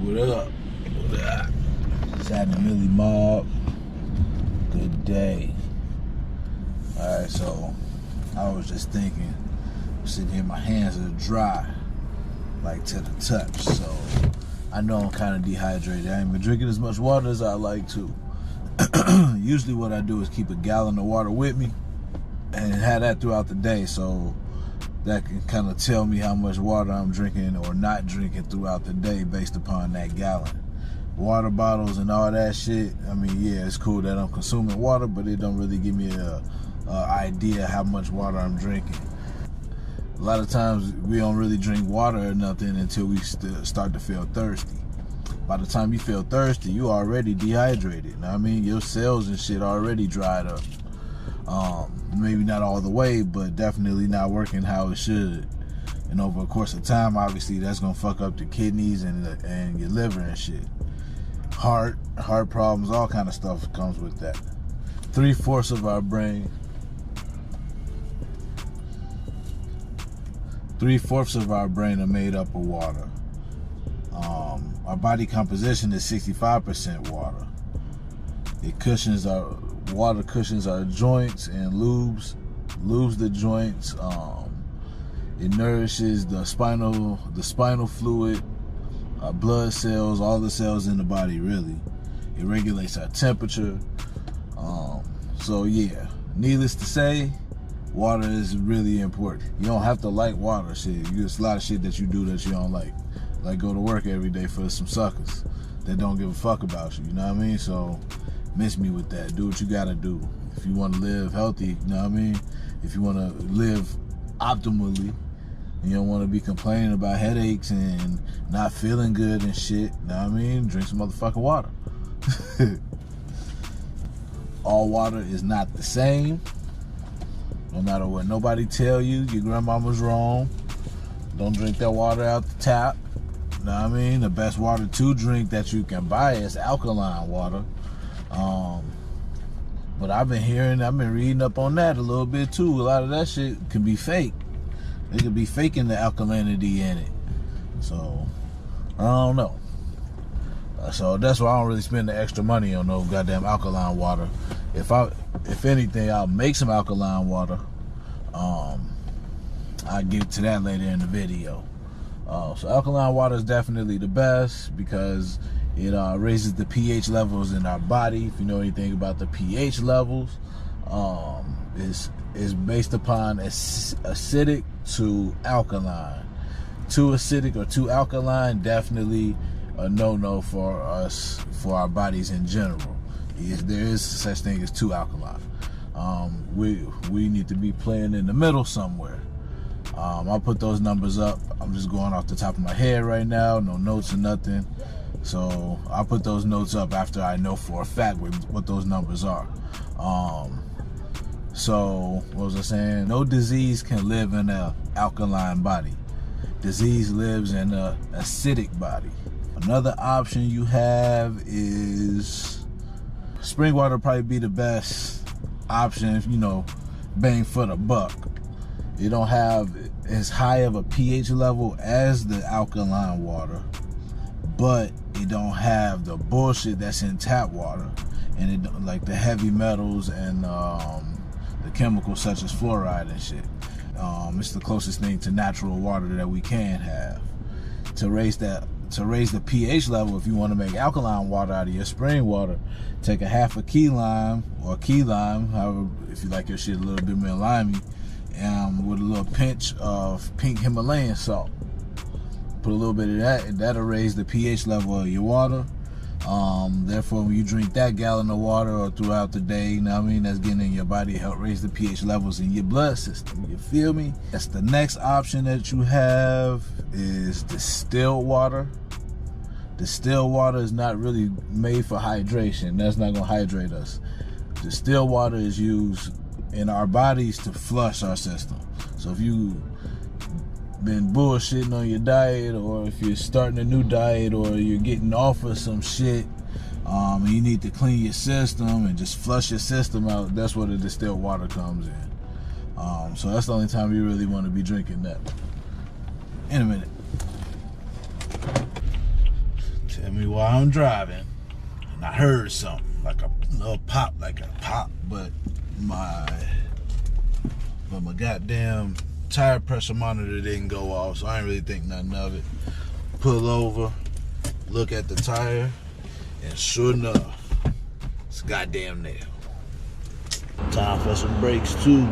What up? What up? Saturday Millie Mob. Good day. Alright, so I was just thinking, I'm sitting here, my hands are dry, like to the touch. So I know I'm kind of dehydrated. I ain't been drinking as much water as I like to. Usually what I do is keep a gallon of water with me and have that throughout the day, so that can kind of tell me how much water I'm drinking or not drinking throughout the day based upon that gallon. Water bottles and all that shit, I mean, yeah, it's cool that I'm consuming water, but it don't really give me a idea how much water I'm drinking. A lot of times we don't really drink water or nothing until we start to feel thirsty. By the time you feel thirsty, you already dehydrated. You know what I mean? Your cells and shit already dried up. Maybe not all the way, but definitely not working how it should. And over the course of time, obviously, that's gonna fuck up the kidneys and your liver and shit. Heart problems, all kind of stuff comes with that. 3/4 of our brain. 3/4 of our brain are made up of water. Our body composition is 65% water. Water cushions our joints and lubes the joints. It nourishes the spinal fluid, blood cells, all the cells in the body, really. It regulates our temperature. So yeah, needless to say, water is really important. You don't have to like water shit. There's a lot of shit that you do that you don't like go to work every day for some suckers that don't give a fuck about you. You know what I mean? So miss me with that. Do what you gotta do. If you want to live healthy, you know what I mean? If you want to live optimally, and you don't want to be complaining about headaches and not feeling good and shit, you know what I mean? Drink some motherfucking water. All water is not the same. No matter what nobody tell you, your grandmama's wrong. Don't drink that water out the tap. You know what I mean? The best water to drink that you can buy is alkaline water. But I've been reading up on that a little bit too. A lot of that shit can be fake. They could be faking the alkalinity in it. So, I don't know. So that's why I don't really spend the extra money on no goddamn alkaline water. If anything, I'll make some alkaline water. I'll get to that later in the video. So alkaline water is definitely the best because it raises the pH levels in our body. If you know anything about the pH levels, is based upon acidic to alkaline. Too acidic or too alkaline, definitely a no-no for us, for our bodies in general. There is such thing as too alkaline. We need to be playing in the middle somewhere. I'll put those numbers up. I'm just going off the top of my head right now, no notes or nothing. So I'll put those notes up after I know for a fact what those numbers are. So what was I saying? No disease can live in an alkaline body. Disease lives in an acidic body. Another option you have is spring water. Probably be the best option, you know, bang for the buck. It don't have as high of a pH level as the alkaline water, but it don't have the bullshit that's in tap water, and it like the heavy metals and the chemicals such as fluoride and shit. It's the closest thing to natural water that we can have. To raise the pH level, if you want to make alkaline water out of your spring water, take a half a key lime, however, if you like your shit a little bit more limey, with a little pinch of pink Himalayan salt. Put a little bit of that, and that'll raise the pH level of your water. Therefore, when you drink that gallon of water or throughout the day, you know what I mean, that's getting in your body to help raise the pH levels in your blood system. You feel me? That's the next option that you have is distilled water. Distilled water is not really made for hydration. That's not gonna hydrate us. Distilled water is used in our bodies to flush our system. So if you been bullshitting on your diet, or if you're starting a new diet, or you're getting off of some shit, and you need to clean your system and just flush your system out, that's where the distilled water comes in. So that's the only time you really want to be drinking that. In a minute. Tell me while I'm driving, and I heard something, like a little pop, but my goddamn tire pressure monitor didn't go off, so I didn't really think nothing of it. Pull over, look at the tire, and sure enough, it's a goddamn nail. Time for some brakes too.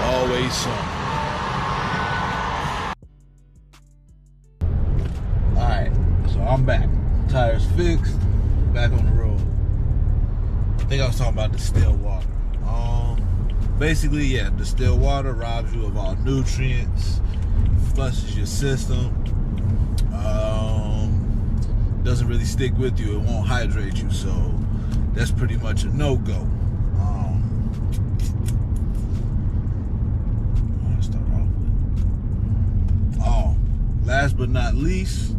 Always some. Alright, so I'm back. Tires fixed, back on the road. I think I was talking about distilled water. Basically, yeah, distilled water robs you of all nutrients, flushes your system, doesn't really stick with you, it won't hydrate you, so that's pretty much a no-go. Last but not least,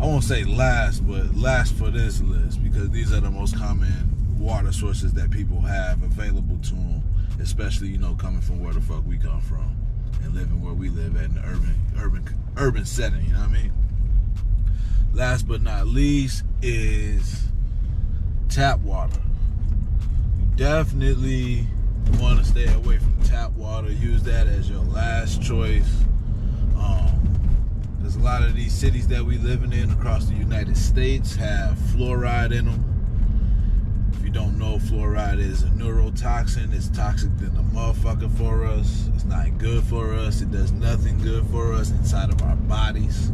I won't say last, but last for this list, because these are the most common water sources that people have available to them, especially, you know, coming from where the fuck we come from and living where we live at in the urban setting, you know what I mean? Last but not least is tap water. You definitely want to stay away from tap water. Use that as your last choice. There's a lot of these cities that we living in across the United States have fluoride in them. If you don't know, fluoride is a neurotoxin. It's toxic than a motherfucker for us. It's not good for us. It does nothing good for us inside of our bodies.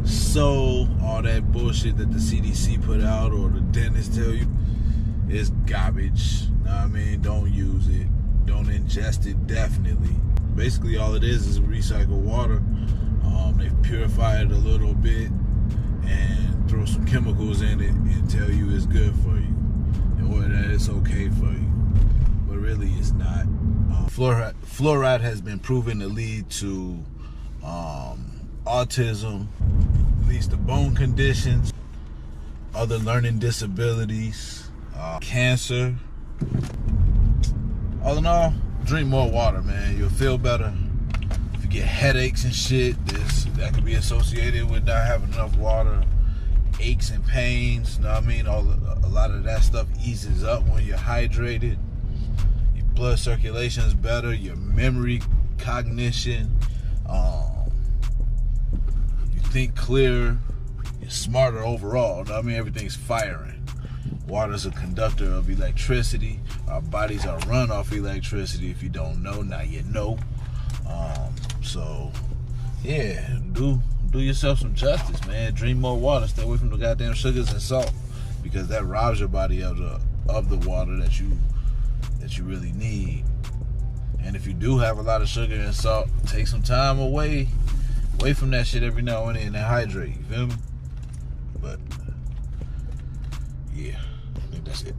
So all that bullshit that the CDC put out or the dentist tell you is garbage. Know what I mean? Don't use it. Don't ingest it, definitely. Basically all it is recycled water. They purify it a little bit and throw some chemicals in it and tell you it's good for you or that it's okay for you, but really it's not. Fluoride has been proven to lead to autism, leads to bone conditions, other learning disabilities, cancer. All in all, drink more water, man. You'll feel better. If you get headaches and shit, that could be associated with not having enough water. Aches and pains, you know what I mean? A lot of that stuff eases up when you're hydrated. Your blood circulation is better. Your memory, cognition, you think clearer. You're smarter overall. You know what I mean? Everything's firing. Water's a conductor of electricity. Our bodies are run off electricity. If you don't know, now you know. So yeah, do yourself some justice, man. Drink more water. Stay away from the goddamn sugars and salt, because that robs your body of the water that you really need. And if you do have a lot of sugar and salt, take some time away from that shit every now and then and hydrate. You feel me? But yeah, I think that's it.